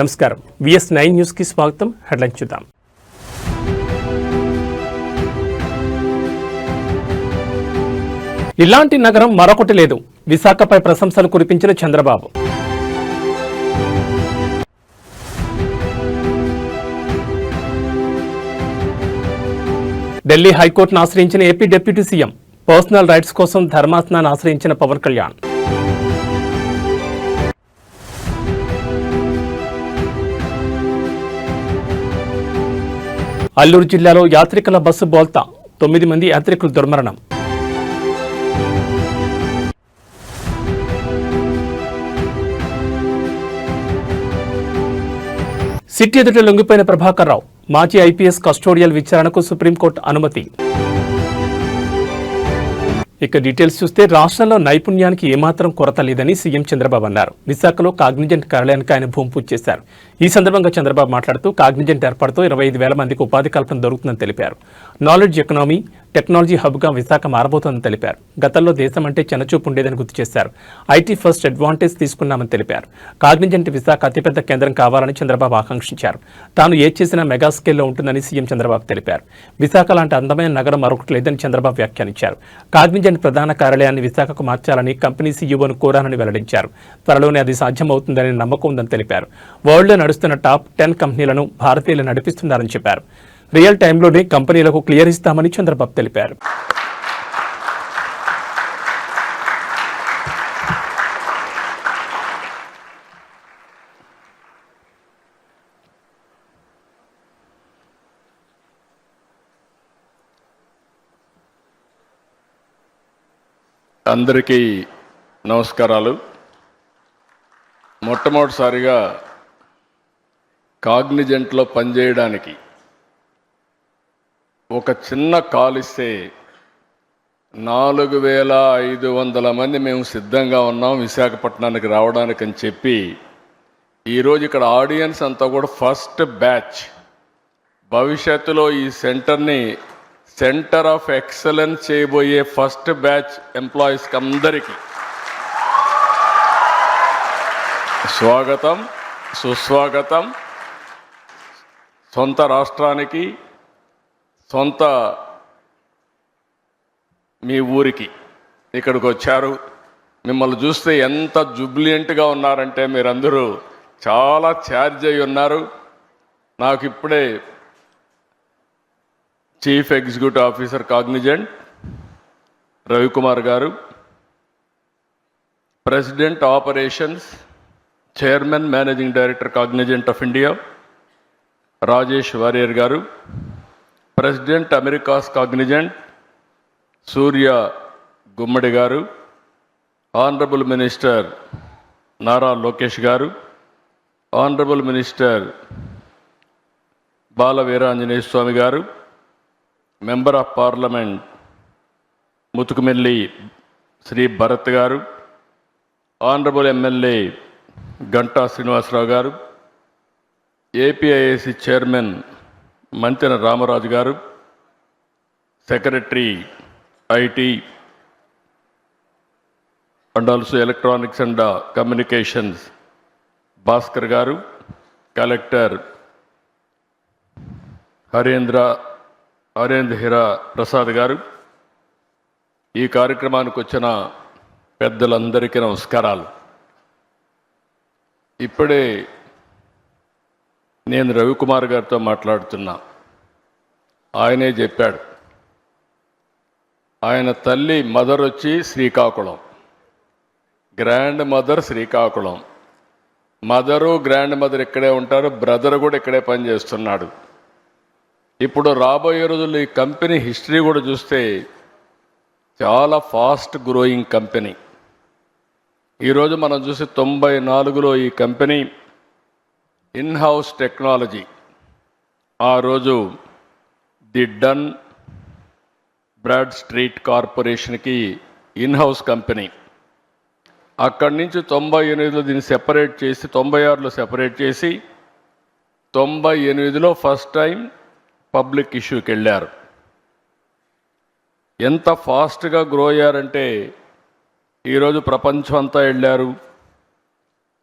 నమస్కారం VS9 news కి స్వాగతం. హెడ్లైన్స్ చూద్దాం. ఇలాంటి నగరం మరొకటి లేదు. విశాఖపై ప్రశంసలు కురిపించిన చంద్రబాబు. ఢిల్లీ హైకోర్టును ఆశ్రయించిన AP deputy CM. Personal rights కోసం ధర్మాసనాన్ని ఆశ్రయించిన పవన్ కళ్యాణ్. అల్లూరు జిల్లాలో యాత్రికుల బస్సు బోల్తా, 9 మంది యాత్రికులు దుర్మరణం. సిట్ ఎదుట లొంగిపోయిన ప్రభాకర్ రావు. మాజీ IPS కస్టోడియల్ విచారణకు సుప్రీంకోర్టు అనుమతి. ఇక డీటెయిల్స్ చూస్తే రాష్ట్రంలో నైపుణ్యానికి ఏమాత్రం కొరత లేదని సీఎం చంద్రబాబు అన్నారు. విశాఖలో కాగ్నిజెంట్ కార్యాలయానికి ఆయన భూమి పూజ చేశారు. ఈ సందర్భంగా చంద్రబాబు మాట్లాడుతూ కాగ్నిజెంట్ ఏర్పాటుతో 25,000 మందికి ఉపాధి కల్పన దొరుకుతుందని తెలిపారు. నాలెడ్జ్ ఎకనామీ, టెక్నాలజీ హబ్గా విశాఖ మారబోతోందని తెలిపారు. గతంలో దేశం అంటే చిన్నచూపు ఉండేదని గుర్తు చేశారు. IT ఫస్ట్ అడ్వాంటేజ్ తీసుకున్నామని తెలిపారు. కాగ్నిజెంట్ విశాఖ అతిపెద్ద కేంద్రం కావాలని చంద్రబాబు ఆకాంక్షించారు. తాను ఏది చేసినా మెగా స్కేల్లో ఉంటుందని సీఎం చంద్రబాబు తెలిపారు. విశాఖ లాంటి అందమైన నగరం మరొకటి లేదని చంద్రబాబు వ్యాఖ్యానించారు. కాగ్నిజెంట్ ప్రధాన కార్యాలయాన్ని విశాఖకు మార్చాలని కంపెనీ సీఈఓను కోరానని వెల్లడించారు. త్వరలోనే అది సాధ్యమవుతుందని నమ్మకం ఉందని తెలిపారు. వరల్డ్లో నడుస్తున్న టాప్ 10 కంపెనీలను భారతీయులు నడిపిస్తున్నారని చెప్పారు. రియల్ టైంలోనే కంపెనీలకు క్లియర్ ఇస్తామని చంద్రబాబు తెలిపారు. అందరికీ నమస్కారాలు. మొట్టమొదటిసారిగా కాగ్నిజెంట్లో పనిచేయడానికి ఒక చిన్న కాల్ ఇస్తే 4,500 మంది మేము సిద్ధంగా ఉన్నాం విశాఖపట్నానికి రావడానికి అని చెప్పి ఈరోజు ఇక్కడ ఆడియన్స్ అంతా కూడా ఫస్ట్ బ్యాచ్, భవిష్యత్తులో ఈ సెంటర్ని సెంటర్ ఆఫ్ ఎక్సలెన్స్ చేయబోయే ఫస్ట్ బ్యాచ్ ఎంప్లాయీస్కి అందరికీ స్వాగతం, సుస్వాగతం. సొంత రాష్ట్రానికి, సొంత మీ ఊరికి ఇక్కడికి వచ్చారు. మిమ్మల్ని చూస్తే ఎంత జుబ్లియంట్గా ఉన్నారంటే మీరందరూ చాలా ఛార్జ్ అయి ఉన్నారు. నాకు ఇప్పుడే chief executive officer Cognizant Ravikumar garu, president operations, chairman managing director Cognizant of India Rajesh Varrier garu, president Americas Cognizant Surya Gummadi garu, honourable minister Nara Lokesh garu, honourable minister Bala Veeranjaneya Swamy garu, member of parliament Mathukumilli Sri Bharat garu, honourable MLA Ganta Srinivasarao గారు, APIAC చైర్మన్ మంతెన రామరాజు గారు, secretary IT and also electronics and communications Bhaskar గారు, collector Harendra హిరా Prasad గారు, ఈ కార్యక్రమానికి వచ్చిన పెద్దలందరికీ నమస్కారాలు. ఇప్పుడే నేను రవికుమార్ గారితో మాట్లాడుతున్నా. ఆయనే చెప్పాడు, ఆయన తల్లి మదర్ వచ్చి Srikakulam, grand mother Srikakulam, mother grand mother ఇక్కడే ఉంటారు, బ్రదర్ కూడా ఇక్కడే పనిచేస్తున్నాడు. ఇప్పుడు రాబోయే రోజుల్లో ఈ కంపెనీ హిస్టరీ కూడా చూస్తే చాలా ఫాస్ట్ గ్రోయింగ్ కంపెనీ. ఈరోజు మనం చూసి 94లో ఈ కంపెనీ ఇన్హౌస్ టెక్నాలజీ, ఆ రోజు ది డన్ బ్రాడ్ స్ట్రీట్ కార్పొరేషన్కి ఇన్హౌస్ కంపెనీ. అక్కడి నుంచి 98లో దీన్ని సెపరేట్ చేసి 96లో సెపరేట్ చేసి 98లో ఫస్ట్ టైం పబ్లిక్ ఇష్యూకి వెళ్ళారు. ఎంత ఫాస్ట్గా గ్రో అయ్యారంటే ఈరోజు ప్రపంచం అంతా వెళ్ళారు.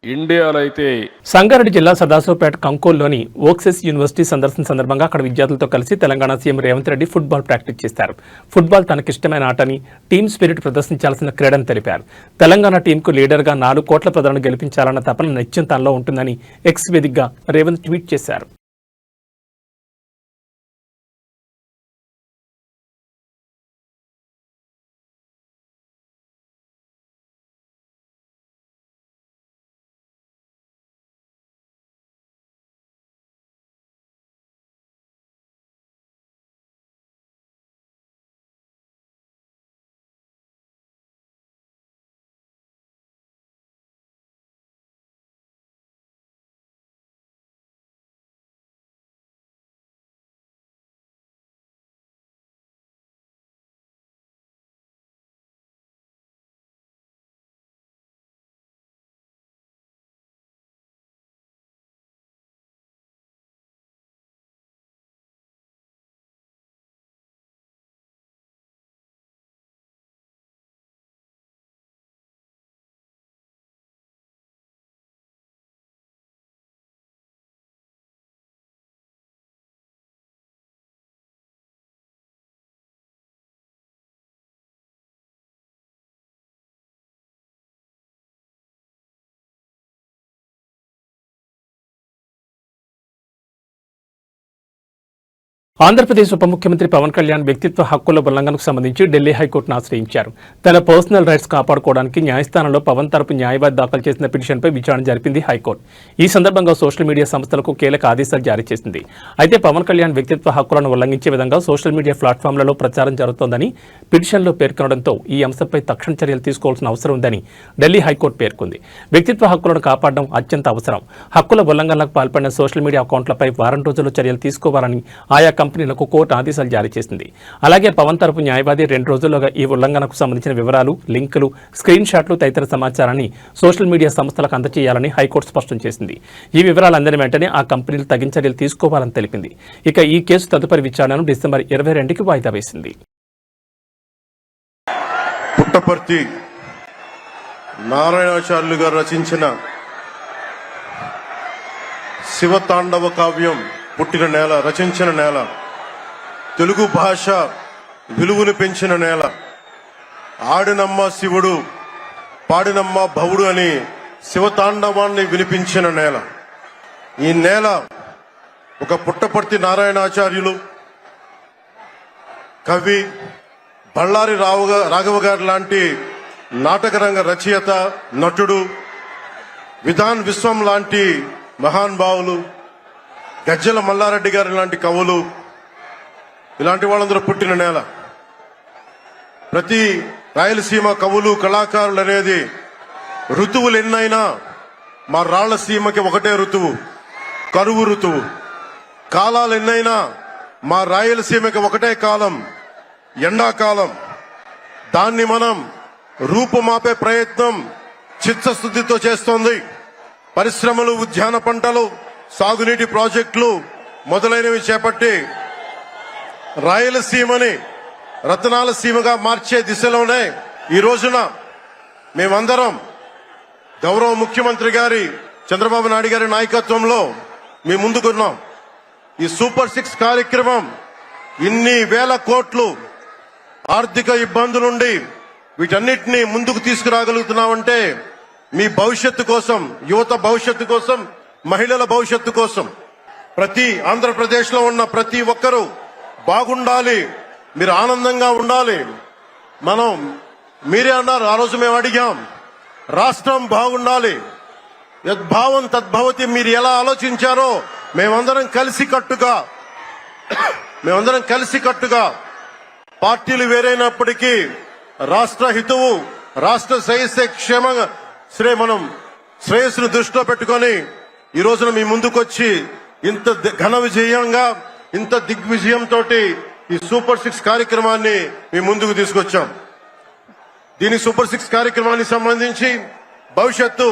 ఇండియాలో అయితే సంగారెడ్డి జిల్లా సదాశివపేట కంకోల్లోని ఓక్సెస్ యూనివర్సిటీ సందర్శన సందర్భంగా అక్కడ విద్యార్థులతో కలిసి Telangana CM Revanth Reddy football practice చేశారు. ఫుట్బాల్ తనకిష్టమైన ఆటని, టీమ్ స్పిరిట్ ప్రదర్శించాల్సిన క్రీడని తెలిపారు. తెలంగాణ టీంకు లీడర్గా 4 కోట్ల ప్రజలను గెలిపించాలన్న తపన నిత్యం తనలో ఉంటుందని ఎక్స్ వేదికగా రేవంత్ ట్వీట్ చేశారు. ఆంధ్రప్రదేశ్ ఉప ముఖ్యమంత్రి పవన్ కళ్యాణ్ వ్యక్తిత్వ హక్కుల ఉల్లంఘనకు సంబంధించి ఢిల్లీ హైకోర్టును ఆశ్రయించారు. తన పర్సనల్ రైట్స్ కాపాడుకోవడానికి న్యాయస్థానంలో పవన్ తరపు న్యాయవాది దాఖలు చేసిన పిటిషన్పై విచారణ జరిపింది హైకోర్టు. ఈ సందర్భంగా సోషల్ మీడియా సంస్థలకు కీలక ఆదేశాలు జారీ చేసింది. అయితే పవన్ కళ్యాణ్ వ్యక్తిత్వ హక్కులను ఉల్లంఘించే విధంగా సోషల్ మీడియా ప్లాట్ఫామ్లలో ప్రచారం జరుగుతోందని పిటిషన్లో పేర్కొనడంతో ఈ అంశంపై తక్షణ చర్యలు తీసుకోవాల్సిన అవసరం ఉందని ఢిల్లీ హైకోర్టు పేర్కొంది. వ్యక్తిత్వ హక్కులను కాపాడడం అత్యంత అవసరం. హక్కుల ఉల్లంఘనలకు పాల్పడిన సోషల్ మీడియా అకౌంట్లపై వారం రోజుల్లో చర్యలు తీసుకోవాలని ఆయా కంపెనీలకు కోర్టు ఆదేశాలు జారీ చేసింది. అలాగే పవన్ తరపు న్యాయవాది 2 రోజుల్లోగా ఈ ఉల్లంఘనకు సంబంధించిన వివరాలు, లింకులు, స్క్రీన్ షాట్లు తదితర సమాచారాన్ని సోషల్ మీడియా సంస్థలకు అందజేయాలని హైకోర్టు స్పష్టం చేసింది. ఈ వివరాలు అందిన వెంటనే ఆ కంపెనీలు తగిన చర్యలు తీసుకోవాలని తెలిపింది. ఇక ఈ కేసు తదుపరి విచారణను డిసెంబర్ 22కి వాయిదా వేసింది. పుట్టపర్తి నారాయణాచార్యులు గారు రచించిన శివతాండవ కావ్యం పుట్టిన నేల, రచించిన నేల, తెలుగు భాష విలువను పెంచిన నేల, ఆడినమ్మ శివుడు పాడినమ్మ భవుడు అని శివతాండవాన్ని వినిపించిన నేల. ఈ నేల ఒక పుట్టపర్తి నారాయణాచార్యులు, కవి, బళ్ళారి రాఘవ గారు లాంటి నాటకరంగ రచయిత, నటుడు, విధాన్ విశ్వం లాంటి మహానుభావులు, గజ్జల మల్లారెడ్డి గారి లాంటి కవులు, ఇలాంటి వాళ్ళందరూ పుట్టిన నేల. ప్రతి రాయలసీమ కవులు, కళాకారులు అనేది ఋతువులు ఎన్నైనా మా రాళ్లసీమకి ఒకటే ఋతువు, కరువు ఋతువు. కాలాలు ఎన్నైనా మా రాయలసీమకి ఒకటే కాలం, ఎండాకాలం. దాన్ని మనం రూపుమాపే ప్రయత్నం చిత్తశుద్ధితో చేస్తోంది. పరిశ్రమలు, ఉద్యాన పంటలు, సాగునీటి ప్రాజెక్టులు మొదలైనవి చేపట్టి రాయలసీమని రతనాల సీమగా మార్చే దిశలోనే ఈ రోజున మేమందరం గౌరవ ముఖ్యమంత్రి గారి చంద్రబాబు నాయుడు గారి నాయకత్వంలో మీ ముందుకున్నాం. ఈ సూపర్ 6 కార్యక్రమం ఇన్ని వేల కోట్లు ఆర్థిక ఇబ్బందుల నుండి వీటన్నిటినీ ముందుకు తీసుకురాగలుగుతున్నామంటే మీ భవిష్యత్తు కోసం, యువత భవిష్యత్తు కోసం, మహిళల భవిష్యత్తు కోసం, ప్రతి ఆంధ్రప్రదేశ్ లో ఉన్న ప్రతి ఒక్కరూ బాగుండాలి, మీరు ఆనందంగా ఉండాలి. మీరే అన్నారు, ఆ రోజు మేము అడిగాం, రాష్ట్రం బాగుండాలి, యద్భావం తద్భవతి. మీరు ఎలా ఆలోచించారో మేమందరం కలిసికట్టుగా పార్టీలు వేరైనప్పటికీ రాష్ట్ర హితువు, రాష్ట్ర శ్రేయస్సును దృష్టిలో పెట్టుకొని ఈ రోజున మీ ముందుకొచ్చి ఇంత ఘన విజయంగా, ఇంత దిగ్విజయంతో ఈ సూపర్ 6 కార్యక్రమాన్ని మీ ముందుకు తీసుకొచ్చాం. దీని సూపర్ 6 కార్యక్రమానికి సంబంధించి భవిష్యత్తు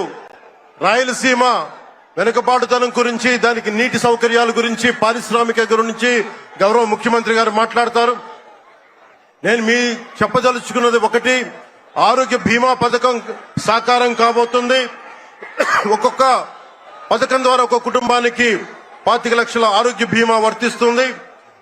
రాయలసీమ వెనుకబాటుతనం గురించి, దానికి నీటి సౌకర్యాల గురించి, పారిశ్రామిక గురించి గౌరవ ముఖ్యమంత్రి గారు మాట్లాడతారు. నేను మీ చెప్పదలుచుకున్నది ఒకటి, ఆరోగ్య బీమా పథకం సాకారం కాబోతుంది. ఒక్కొక్క పథకం ద్వారా ఒక్కొక్క కుటుంబానికి 25 లక్షల ఆరోగ్య బీమా వర్తిస్తుంది.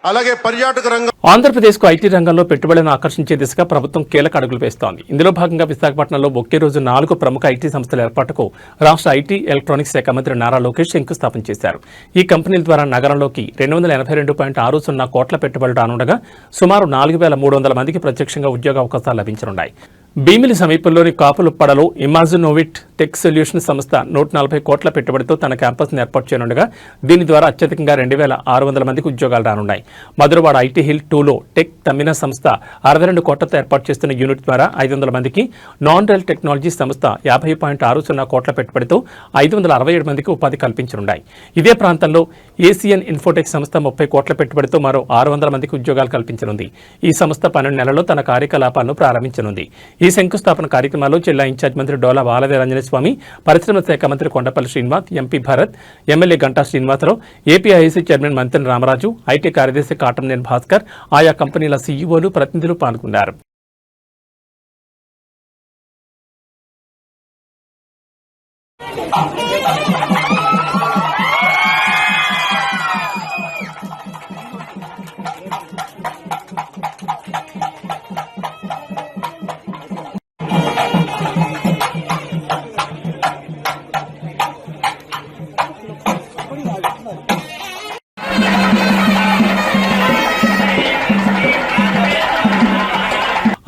అలాగే పర్యాటక రంగం ఆంధ్రప్రదేశ్కు ఐటీ రంగంలో పెట్టుబడులను ఆకర్షించే దిశగా ప్రభుత్వం కీలక అడుగులు వేస్తోంది. ఇందులో భాగంగా విశాఖపట్నంలో ఒకే రోజు 4 ప్రముఖ ఐటీ సంస్థల ఏర్పాటుకు రాష్ట్ర ఐటీ ఎలక్ట్రానిక్స్ శాఖ మంత్రి నారా లోకేష్ శంకుస్థాపన చేశారు. ఈ కంపెనీల ద్వారా నగరంలోకి 282.60 కోట్ల పెట్టుబడులు రానుండగా సుమారు 4,300 మందికి ప్రత్యక్షంగా ఉద్యోగ అవకాశాలు లభించనున్నాయి. భీమిలి సమీపంలోని కాపులుప్పడలో ఇమాజినోవిట్ టెక్ సొల్యూషన్ సంస్థ 140 కోట్ల పెట్టుబడితో తన క్యాంపస్ను ఏర్పాటు చేయనుండగా దీని ద్వారా అత్యధికంగా 2,600 మందికి ఉద్యోగాలు రానున్నాయి. మధురవాడ ఐటీ హిల్ 2లో టెక్ తమ్మిన సంస్థ 62 కోట్లతో ఏర్పాటు చేస్తున్న యూనిట్ ద్వారా 500 మందికి, నాన్ రైల్ టెక్నాలజీ సంస్థ 50.60 కోట్ల పెట్టుబడితో 567 మందికి ఉపాధి కల్పించనున్నాయి. ఇదే ప్రాంతంలో ఏసియన్ ఇన్ఫోటెక్ సంస్థ 30 కోట్ల పెట్టుబడితో మరో 600 మందికి ఉద్యోగాలు కల్పించనుంది. ఈ సంస్థ 12 నెలల్లో తన కార్యకలాపాలను ప్రారంభించనుంది. ఈ శంకుస్థాపన కార్యక్రమాల్లో జిల్లా ఇన్ఛార్జ్ మంత్రి డోలా బాలవీరాంజనేయ స్వామి, పరిశ్రమల శాఖ మంత్రి Kondapalli Srinivas, MP Bharat, MLA Ganta Srinivasarao, APIIC chairman Mantena Ramaraju, IT కార్యదర్శి కాటంనేని భాస్కర్, ఆయా కంపెనీల సీఈఓలు, ప్రతినిధులు పాల్గొన్నారు.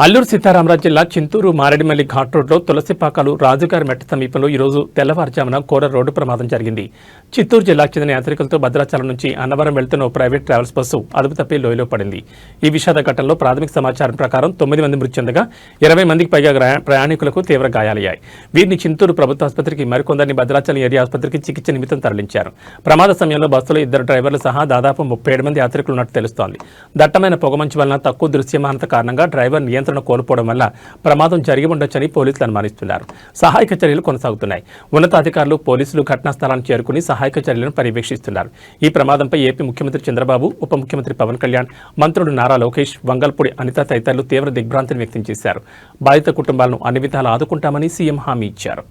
అల్లూరు సీతారామరాజు జిల్లా చింతూరు మారేడుమల్లి ఘాట్ రోడ్లో తులసిపాకాలు రాజుగారి మెట్ట సమీపంలో ఈరోజు తెల్లవారుజామున ఘోర రోడ్డు ప్రమాదం జరిగింది. చిత్తూరు జిల్లాకు చెందిన యాత్రికులతో భద్రాచలం నుంచి అన్నవరం వెళ్తున్న ఓ ప్రైవేట్ ట్రావెల్స్ బస్సు అదుపు తప్పి లోయలో పడింది. ఈ విషాద ఘటనలో ప్రాథమిక సమాచారం ప్రకారం 9 మంది మృతి చెందగా 20 మందికి పైగా ప్రయాణికులకు తీవ్ర గాయాలయ్యాయి. వీరిని చింతూరు ప్రభుత్వ ఆసుపత్రికి, మరికొందరిని భద్రాచలం ఏరియా ఆసుపత్రికి చికిత్స నిమిత్తం తరలించారు. ప్రమాద సమయంలో బస్సులో 2 డ్రైవర్లు సహా దాదాపు 37 మంది యాత్రికులు ఉన్నట్టు తెలుస్తోంది. దట్టమైన పొగమంచు వలన తక్కువ దృశ్యమానత కారణంగా డ్రైవర్ నియంత్రణ కోల్పోవడం వల్ల ప్రమాదం జరిగి ఉండొచ్చని పోలీసులు అనుమానిస్తున్నారు. సహాయక చర్యలు కొనసాగుతున్నాయి. ఉన్నతాధికారులు, పోలీసులు ఘటనా స్థలానికి చేరుకుని సహాయక చర్యలను పర్యవేక్షిస్తున్నారు. ఈ ప్రమాదంపై ఏపీ ముఖ్యమంత్రి చంద్రబాబు, ఉప ముఖ్యమంత్రి పవన్ కళ్యాణ్, మంత్రులు నారా లోకేష్, వంగల్పూడి అనిత తదితరులు తీవ్ర దిగ్భ్రాంతిని వ్యక్తం చేశారు. బాధిత కుటుంబాలను అన్ని విధాలా ఆదుకుంటామని సీఎం హామీ ఇచ్చారు.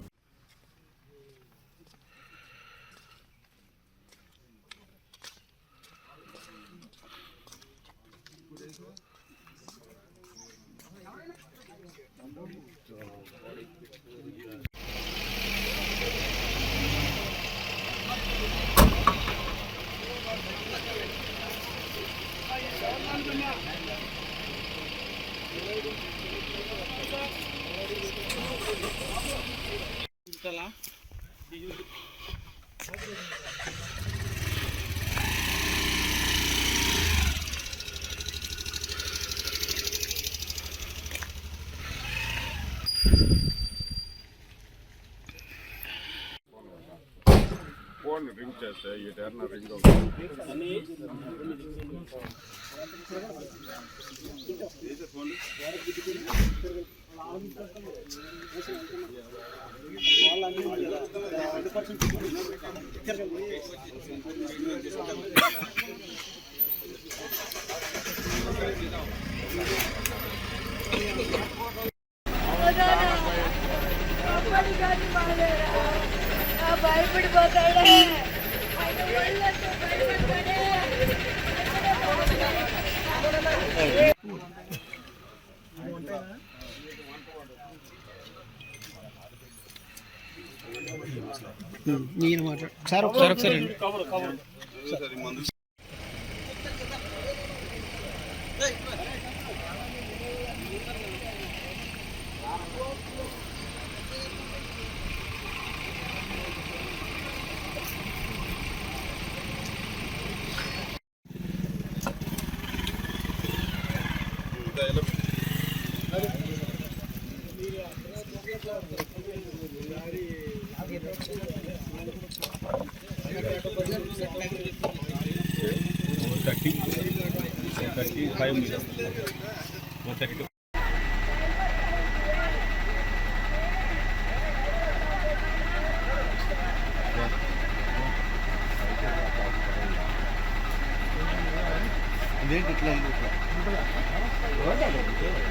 రింగ్ చేస్తే ఈ టర్న్ రింగ్ అవుతుంది. భయపడిపోతాడే నేను మాట్లాడు సార్ ఒకసారి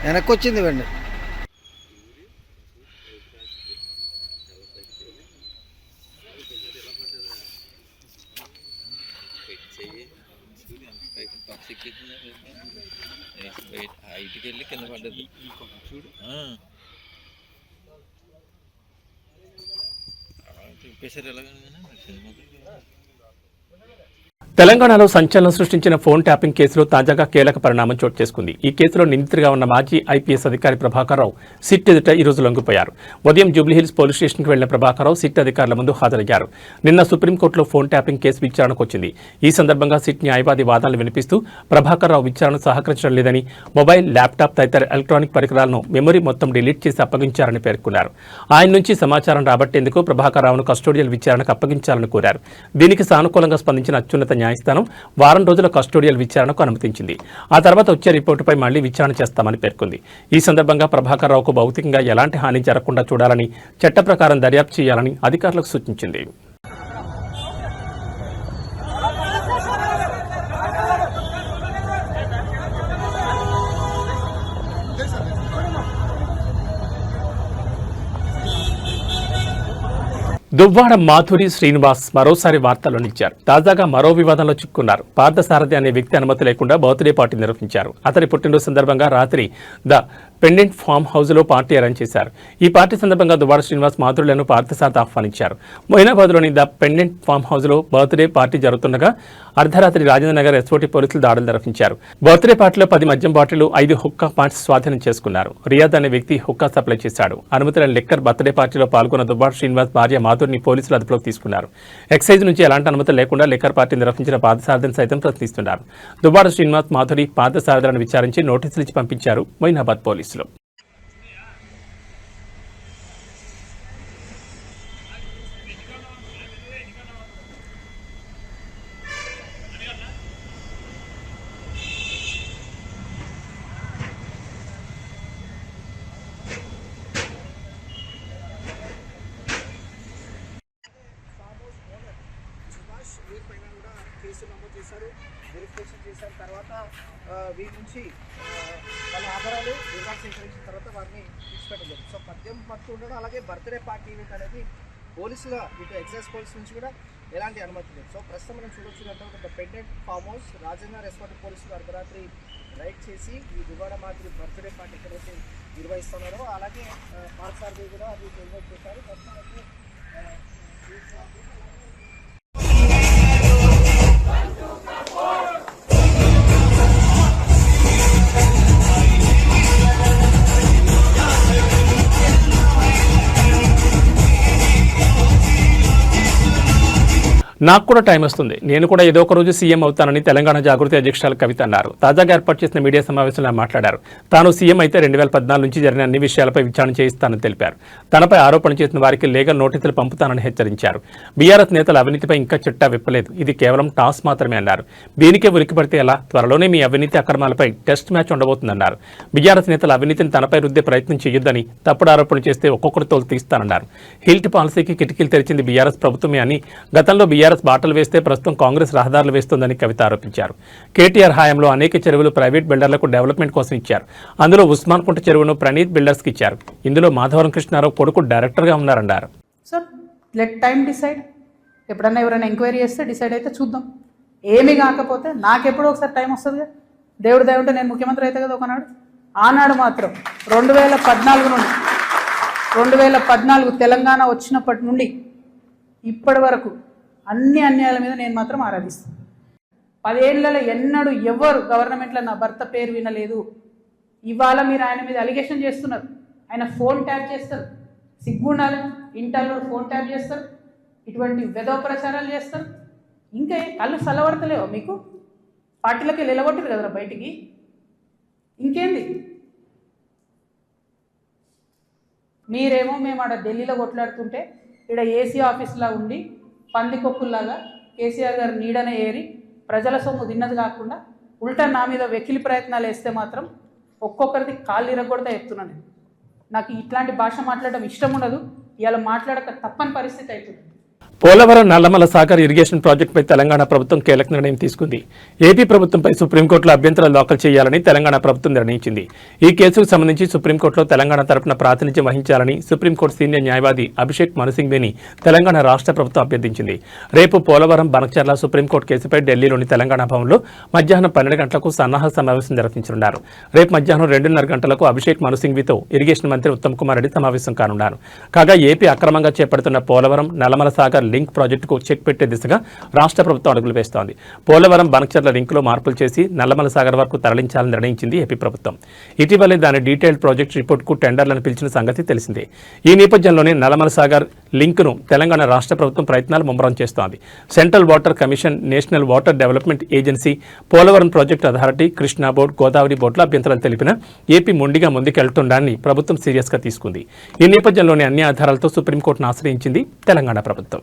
వెనక్కి వచ్చింది వెండి. హైట్కి వెళ్ళి కింద పడ్డది చూడు చెప్పేసారు ఎలాగైనా తెలంగాణలో సంచలనం సృష్టించిన ఫోన్ ట్యాపింగ్ కేసులో తాజాగా కీలక పరిణామం చోటు చేసుకుంది. ఈ కేసులో నిందితుడిగా ఉన్న మాజీ ఐపీఎస్ అధికారి ప్రభాకర్ రావు సిట్ ఎదుట ఈ రోజు లొంగిపోయారు. ఉదయం జూబ్లీహిల్స్ పోలీస్ స్టేషన్కు వెళ్లిన ప్రభాకర్ రావు సిట్ అధికారుల ముందు హాజరయ్యారు. నిన్న సుప్రీంకోర్టులో ఫోన్ ట్యాపింగ్ కేసు విచారణకు వచ్చింది. ఈ సందర్భంగా సిట్ న్యాయవాది వాదనలు వినిపిస్తూ ప్రభాకర్ రావు విచారణకు సహకరించడం లేదని, మొబైల్, ల్యాప్టాప్ తదితర ఎలక్ట్రానిక్ పరికరాలను మెమరీ మొత్తం డిలీట్ చేసి అప్పగించారని పేర్కొన్నారు. ఆయన నుంచి సమాచారం రాబట్టేందుకు ప్రభాకర్ రావును కస్టోడియల్ విచారణకు అప్పగించాలని కోరారు. దీనికి సానుకూలంగా స్పందించిన అత్యున్నత న్యాయస్థానం వారం రోజుల కస్టోడియల్ విచారణకు అనుమతించింది. ఆ తర్వాత వచ్చే రిపోర్టుపై మళ్లీ విచారణ చేస్తామని పేర్కొంది. ఈ సందర్భంగా ప్రభాకర్ రావుకు భౌతికంగా ఎలాంటి హాని జరగకుండా చూడాలని, చట్ట ప్రకారం దర్యాప్తు చేయాలని అధికారులకు సూచించింది. దువ్వాడ మాధురి శ్రీనివాస్ మరోసారి వార్తల్లో నిలిచారు. తాజాగా మరో వివాదంలో చిక్కున్నారు. పార్థసారథి అనే వ్యక్తి అనుమతి లేకుండా బర్త్డే పార్టీ నిర్వహించారు. అతని పుట్టినరోజు సందర్భంగా రాత్రి ద పెండెంట్ ఫామ్ హౌస్లో పార్టీ అరేంజ్ చేశారు. ఈ పార్టీ సందర్భంగా దువ్వాడ శ్రీనివాస్ మాధురులను పార్థసారథి ఆహ్వానించారు. మొయినాబాద్లోని ద పెండెంట్ ఫామ్ హౌస్లో బర్త్డే పార్టీ జరుగుతుండగా అర్ధరాత్రి రాజేంద్ర నగర్ ఎస్ఓటీ పోలీసులు దాడులు నిర్వహించారు. బర్త్డే పార్టీలో 10 మద్యం బాటిళ్లు, 5 హుక్కా పాయింట్స్ స్వాధీనం చేసుకున్నారు. రియాద్ అనే వ్యక్తి హుక్కా సప్లై చేశాడు. అనుమతి లేని లిక్కర్ బర్త్డే పార్టీలో పాల్గొన్న దువ్వాడ శ్రీనివాస్ భార్య మాధురిని పోలీసులు అదుపులోకి తీసుకున్నారు. ఎక్సైజ్ నుంచి ఎలాంటి అనుమతి లేకుండా లిక్కర్ పార్టీ నిర్వహించిన పార్థసారథిని సైతం ప్రశ్నిస్తున్నారు. దువ్వాడ శ్రీనివాస్ మాధురి పార్థసారథులను విచారించి నోటీసులు ఇచ్చి పంపించారు మొయినాబాద్ పోలీసులు. పైన కూడా కేసు నమోదు చేశారు, వెరిఫికేషన్ చేశారు. తర్వాత వీరి నుంచి వాళ్ళ ఆధారాలు వివరాలు సేకరించిన తర్వాత వారిని తీసుకెళ్ళలేదు. సో మద్యం మత్తు ఉండడం, అలాగే బర్త్డే పార్టీ ఈవెంట్ అనేది పోలీసుల ఇటు ఎక్సైజ్ పోలీస్ నుంచి కూడా ఎలాంటి అనుమతి లేదు. సో ప్రస్తుతం మనం చూడొచ్చు అంటే pendant farm house Rajendra SOT పోలీసులు అర్ధరాత్రి రైడ్ చేసి ఈ దువ్వాడ మాదిరి బర్త్డే పార్టీ ఎక్కడైతే నిర్వహిస్తున్నారో అలాగే పార్థసారథి కూడా అది ఇన్వైట్ చేశారు. ప్రస్తుతం అయితే నాకు కూడా టైం వస్తుంది, నేను కూడా ఏదో ఒక రోజు సీఎం అవుతానని తెలంగాణ జాగృతి అధ్యక్షురాలు కవిత అన్నారు. తాజాగా ఏర్పాటు చేసిన మీడియా సమావేశంలో మాట్లాడారు. తాను సీఎం అయితే 2014 నుంచి జరిగిన అన్ని విషయాలపై విచారణ చేయిస్తానని తెలిపారు. తనపై ఆరోపణ చేసిన వారికి లీగల్ నోటీసులు పంపుతానని హెచ్చరించారు. బీఆర్ఎస్ నేతల అవినీతిపై ఇంకా చిట్టా విప్పలేదు, ఇది కేవలం టాస్ మాత్రమే అన్నారు. దీనికే ఉలిక్కిపడితే ఎలా, త్వరలోనే మీ అవినీతి అక్రమాలపై టెస్ట్ మ్యాచ్ ఉండబోతుందన్నారు. బీఆర్ఎస్ నేతల అవినీతిని తనపై రుద్దే ప్రయత్నం చేయొద్దని, తప్పుడు ఆరోపణలు చేస్తే ఒక్కొక్కరి తోలు తీస్తానన్నారు. హిల్ట్ పాలసీకి కిటికీలు తెరిచింది బీఆర్ఎస్ ప్రభుత్వమే అని, గతంలో బీఆర్ఎస్ బాటలు వేస్తే ప్రస్తుతం కాంగ్రెస్ రహదారులు వేస్తోందని కవిత ఆరోపించారు. కేటీఆర్ హయాంలో అనేక చెరువులు ప్రైవేట్ బిల్డర్లకు డెవలప్మెంట్ కోసం ఇచ్చారు. అందులో ఉస్మాన్ కుంట చెరువును ప్రణీత్ బిల్డర్స్కి ఇచ్చారు. ఇందులో మాధవరం కృష్ణారావు కొడుకు డైరెక్టర్గా ఉన్నారన్నారు. Sir let time decide. ఎప్పుడన్నా ఎవరైనా ఎంక్వైరీ చేస్తే డిసైడ్ అయితే చూద్దాం. ఏమీ కాకపోతే నాకెప్పుడో ఒకసారి టైం వస్తుంది కదా, దేవుడు దయ నేను ముఖ్యమంత్రి అయితే కదా ఒకనాడు. ఆనాడు మాత్రం 2014 నుండి 2014 తెలంగాణ వచ్చినప్పటి నుండి ఇప్పటి వరకు అన్ని అన్యాయాల మీద నేను మాత్రం ఆరాధిస్తాను. 10 ఏళ్లలో ఎన్నడూ ఎవరు గవర్నమెంట్లో నా భర్త పేరు వినలేదు. ఇవాళ మీరు ఆయన మీద అలిగేషన్ చేస్తున్నారు. ఆయన ఫోన్ ట్యాప్ చేస్తారు, సిగ్గుండాలి, ఇంటర్లో ఫోన్ ట్యాప్ చేస్తారు, ఇటువంటి వెధవ ప్రచారాలు చేస్తారు. ఇంకా కళ్ళు చల్లబడతలేవో మీకు? పార్టీలకి నిలబొట్టారు కదరా బయటికి, ఇంకేంది? మీరేమో మేము ఆడ ఢిల్లీలో కొట్లాడుతుంటే ఇక్కడ ఏసీ ఆఫీస్లా ఉండి పందికొక్కుల్లాగా కేసీఆర్ గారు నీడనే ఏరి ప్రజల సొమ్ము తిన్నది కాకుండా ఉల్టా నా మీద వెకిలి ప్రయత్నాలు వేస్తే మాత్రం ఒక్కొక్కరిది కాళ్ళు ఇరగొడతా చెప్తున్నాను. నాకు ఇట్లాంటి భాష మాట్లాడడం ఇష్టం ఉండదు. ఇవాళ మాట్లాడక తప్పని పరిస్థితి అవుతుంది. పోలవరం నల్లమల సాగర్ ఇరిగేషన్ ప్రాజెక్టుపై తెలంగాణ ప్రభుత్వం కీలక నిర్ణయం తీసుకుంది. ఏపీ ప్రభుత్వంపై సుప్రీంకోర్టులో అభ్యంతరాలు దాఖలు చేయాలని తెలంగాణ ప్రభుత్వం నిర్ణయించింది. ఈ కేసుకు సంబంధించి సుప్రీంకోర్టులో తెలంగాణ తరపున ప్రాతినిధ్యం వహించాలని సుప్రీంకోర్టు సీనియర్ న్యాయవాది అభిషేక్ మను సింఘ్వీని తెలంగాణ రాష్ట్ర ప్రభుత్వం అభ్యర్థించింది. రేపు పోలవరం బనకచర్ల సుప్రీంకోర్టు కేసుపై ఢిల్లీలోని తెలంగాణ భవన్లో మధ్యాహ్నం 12 గంటలకు సన్నాహక సమావేశం నిర్వహించనున్నారు. రేపు మధ్యాహ్నం 2:30 గంటలకు అభిషేక్ మను సింఘ్వీతో ఇరిగేషన్ మంత్రి ఉత్తమ్ కుమార్ రెడ్డి సమావేశం కానున్నారు. కాగా ఏపీ అక్రమంగా చేపడుతున్న పోలవరం నల్లమల సాగర్ లింక్ ప్రాజెక్టుకు చెక్ పెట్టే దిశగా రాష్ట్ర ప్రభుత్వం అడుగులు వేస్తోంది. పోలవరం బనకచర్ల లింకులో మార్పులు చేసి నల్లమల సాగర్ వరకు తరలించాలని నిర్ణయించింది ఏపీ ప్రభుత్వం. ఇటీవలే దాని డీటెయిల్డ్ ప్రాజెక్ట్ రిపోర్టుకు టెండర్లను పిలిచిన సంగతి తెలిసిందే. ఈ నేపథ్యంలోనే నల్లమల సాగర్ లింకును తెలంగాణ రాష్ట్ర ప్రభుత్వం ప్రయత్నాలు ముమ్మరం చేస్తోంది. Central water commission, national water development agency, Polavaram project authority, Krishna board, Godavari బోర్డుల అభ్యంతరాలు తెలిపిన ఏపీ మొండిగా ముందుకెళ్తుండాన్ని ప్రభుత్వం సీరియస్గా తీసుకుంది. ఈ నేపథ్యంలోనే అన్ని ఆధారాలతో సుప్రీంకోర్టును ఆశ్రయించింది తెలంగాణ ప్రభుత్వం.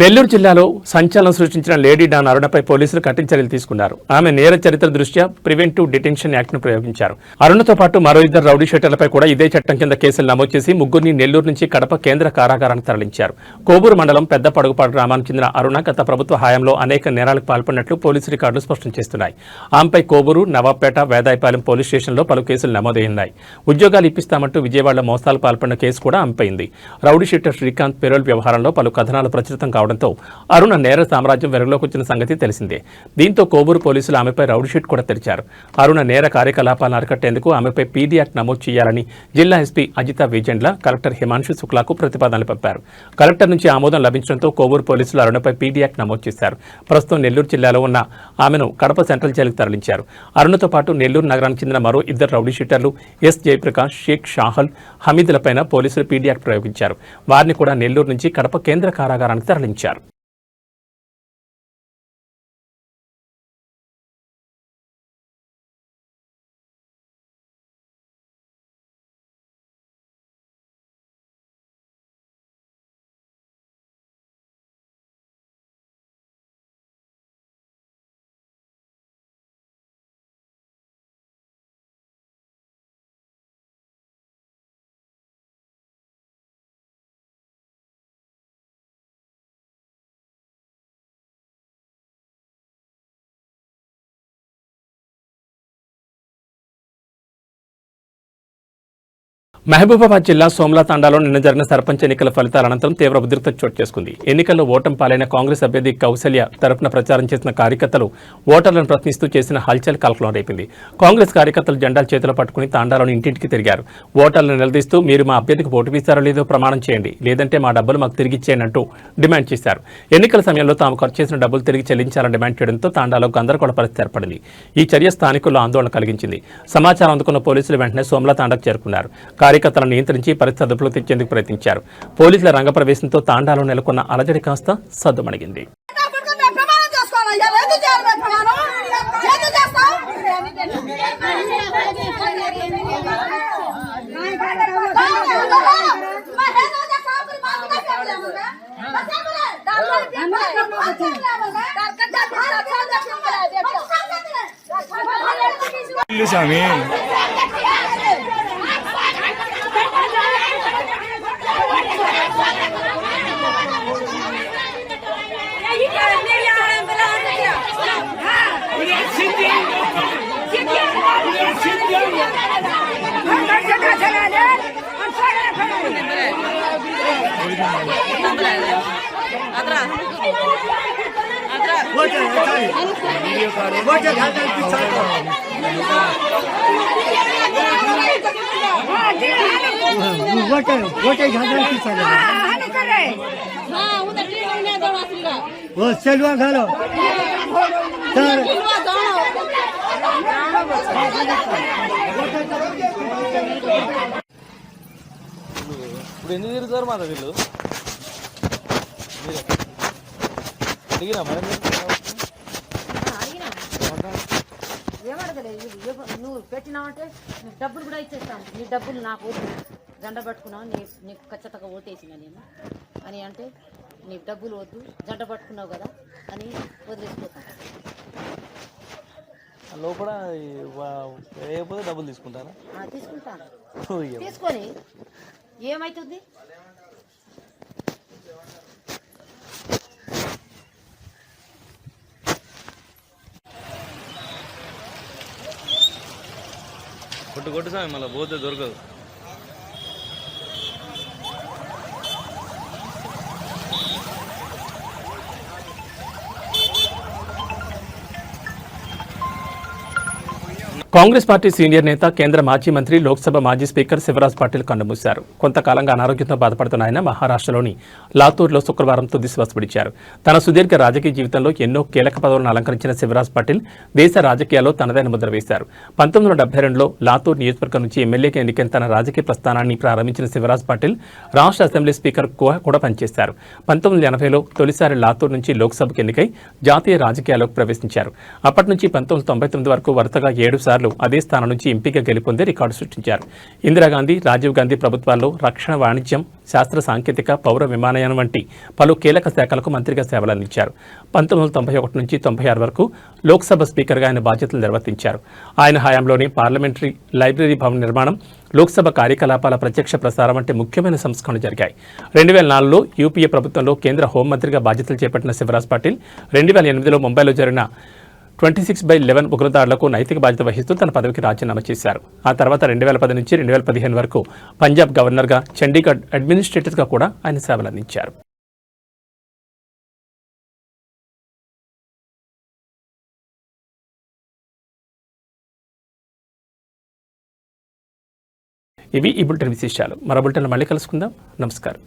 నెల్లూరు జిల్లాలో సంచలనం సృష్టించిన లేడీ డాన్ అరుణపై పోలీసులు కఠిన చర్యలు తీసుకున్నారు. ఆమె నేర చరిత్ర దృష్ట్యా ప్రివెంటివ్ డిటెన్షన్ యాక్ట్ను ప్రయోగించారు. అరుణతో పాటు మరో 2 రౌడీ షీటర్లపై కూడా ఇదే చట్టం కింద కేసులు నమోదు చేసి ముగ్గురిని నెల్లూరు నుంచి కడప కేంద్ర కారాగారానికి తరలించారు. కోవూరు మండలం పెద్ద పడుగుపాడు గ్రామానికి చెందిన అరుణ గత ప్రభుత్వ హయాంలో అనేక నేరాలకు పాల్పడినట్లు పోలీసు రికార్డులు స్పష్టం చేస్తున్నాయి. ఆమెపై కోవూరు, నవాబ్పేట, వేదాయపాలెం పోలీస్ స్టేషన్లో పలు కేసులు నమోదయ్యాయి. ఉద్యోగాలు ఇప్పిస్తామంటూ విజయవాడలో మోసాలు పాల్పడిన కేసు కూడా ఆమెపైంది. రౌడీ షీటర్ శ్రీకాంత్ పెరోల్ వ్యవహారంలో పలు కథనాలు ప్రచురితం కావడంతో అరుణ నేర సామ్రాజ్యం వెలుగులోకి వచ్చిన సంగతి తెలిసిందే. దీంతో కోవూరు పోలీసులు ఆమెపై రౌడీ షీట్ కూడా తెరిచారు. అరుణ నేర కార్యకలాపాలను అరికట్టేందుకు ఆమెపై పీడీ యాక్ట్ నమోదు చేయాలని జిల్లా ఎస్పీ అజిత విజెండ్ల కలెక్టర్ హిమాంశు శుక్లాకు ప్రతిపాదనలు పంపారు. కలెక్టర్ నుంచి ఆమోదం లభించడంతో కోవూరు పోలీసులు అరుణపై పీడీ యాక్ట్ నమోదు చేశారు. ప్రస్తుతం నెల్లూరు జిల్లాలో ఉన్న ఆమెను కడప సెంట్రల్ జైలుకు తరలించారు. అరుణతో పాటు నెల్లూరు నగరానికి చెందిన మరో 2 రౌడీ షీటర్లు ఎస్ జయప్రకాష్, షేక్ షాహల్, హమీదులపైన పోలీసులు పీడీ యాక్ట్ ప్రయోగించారు. వారిని కూడా నెల్లూరు నుంచి కడప కేంద్ర కారాగారానికి తరలించారు. మహబూబాబాద్ జిల్లా సోమ్లా తాండాలో నిన్న జరిగిన సర్పంచ్ ఎన్నికల ఫలితాల అనంతరం తీవ్ర ఉద్రిక్తత చోటు చేసుకుంది. ఎన్నికల్లో ఓటమి పాలైన కాంగ్రెస్ అభ్యర్థి కౌసల్య తరపున ప్రచారం చేసిన కార్యకర్తలు ఓటర్లను ప్రశ్నిస్తూ చేసిన హల్చల్ కలకలం రేపింది. కాంగ్రెస్ కార్యకర్తలు జెండాలు చేతిలో పట్టుకుని తాండాలోని ఇంటింటికి తిరిగారు. ఓటర్లను నిలదీస్తూ మీరు మా అభ్యర్థికి ఓటు వేశారో లేదో ప్రమాణం చేయండి, లేదంటే మా డబ్బులు మాకు తిరిగిచ్చేయండి అంటూ డిమాండ్ చేశారు. ఎన్నికల సమయంలో తాము ఖర్చు చేసిన డబ్బులు తిరిగి చెల్లించాలని డిమాండ్ చేయడంతో తాండాలో గందరగోళ పరిస్థితి ఏర్పడింది. ఈ చర్య స్థానికుల్లో ఆందోళన కలిగించింది. సమాచారం అందుకున్న పోలీసులు వెంటనే సోమ్లా తాండాకు చేరుకున్నారు. కార్యకర్తలను నియంత్రించి పరిస్థితి అదుపులో తెచ్చేందుకు ప్రయత్నించారు. పోలీసుల రంగప్రవేశంతో తాండాలో నెలకొన్న అలజడి కాస్త సద్దుమణిగింది. ఇప్పుడు ఎందుకు తిరుగుతారు మాట వీళ్ళు అడిగినా మరి ఏమడగలేదు. నువ్వు పెట్టినావంటే నీకు డబ్బులు కూడా ఇచ్చేస్తాను. నీ డబ్బులు నాకు జెండా పట్టుకున్నావు, నీకు ఖచ్చితంగా ఓటేసిన నేను అని అంటే నీకు డబ్బులు వద్దు, జెండ పట్టుకున్నావు కదా అని వదిలేసిపోతాను. లోపల వేయకపోతే డబ్బులు తీసుకుంటారా? తీసుకుంటాను. తీసుకొని ఏమవుతుంది? కొట్టు సామి మళ్ళీ పోతే దొరకదు. కాంగ్రెస్ పార్టీ సీనియర్ నేత, కేంద్ర మాజీ మంత్రి, లోక్సభ మాజీ స్పీకర్ శివరాజ్ పాటిల్ కన్నుమూశారు. కొంతకాలంగా అనారోగ్యంతో బాధపడుతున్న ఆయన మహారాష్ట్రలోని లాతూర్లో శుక్రవారం తుది శ్వాస విడిచారు. తన సుదీర్ఘ రాజకీయ జీవితంలో ఎన్నో కీలక పదవులను అలంకరించిన శివరాజ్ పాటిల్ దేశ రాజకీయాల్లో తనదైన ముద్ర వేశారు. 1972లో లాతూర్ నియోజకవర్గం నుంచి ఎమ్మెల్యేగా ఎన్నికైన తన రాజకీయ ప్రస్థానాన్ని ప్రారంభించిన శివరాజ్ పాటిల్ రాష్ట్ర అసెంబ్లీ స్పీకర్ కూడా పనిచేశారు. 1980లో తొలిసారి లాతూర్ నుంచి లోక్సభకు ఎన్నికై జాతీయ రాజకీయాల్లోకి ప్రవేశించారు. అప్పటి నుంచి 1999 వరకు వరుసగా 7 సార్లు అదే స్థానం నుంచి ఎంపీగా గెలుపొంది రికార్డు సృష్టించారు. ఇందిరాగాంధీ, రాజీవ్ గాంధీ ప్రభుత్వాల్లో రక్షణ, వాణిజ్యం, శాస్త్ర సాంకేతిక, పౌర విమానయానం వంటి పలు కీలక శాఖలకు మంత్రిగా సేవలందించారు. 1991 నుంచి 96 వరకు లోక్సభ స్పీకర్గా ఆయన బాధ్యతలు నిర్వర్తించారు. ఆయన హయాంలోని పార్లమెంటరీ లైబ్రరీ భవన నిర్మాణం, లోక్సభ కార్యకలాపాల ప్రత్యక్ష ప్రసారం వంటి ముఖ్యమైన సంస్కరణలు జరిగాయి. 2004లో యూపీఏ ప్రభుత్వంలో కేంద్ర హోంమంత్రిగా బాధ్యతలు చేపట్టిన శివరాజ్ పాటిల్ 2008లో ముంబైలో జరిగిన 26/11 ఉగ్రదాడులకు నైతిక బాధ్యత వహిస్తూ తన పదవికి రాజీనామా చేశారు. ఆ తర్వాత 2010 నుంచి 2015 వరకు పంజాబ్ గవర్నర్గా, చండీగఢ్ అడ్మినిస్ట్రేటర్గా కూడా ఆయన సేవలందించారు. ఇవి ఈ బులెటిన్ విశేషాలు. మరో బులెటిన్లో మళ్ళీ కలుసుకుందాం. నమస్కారం.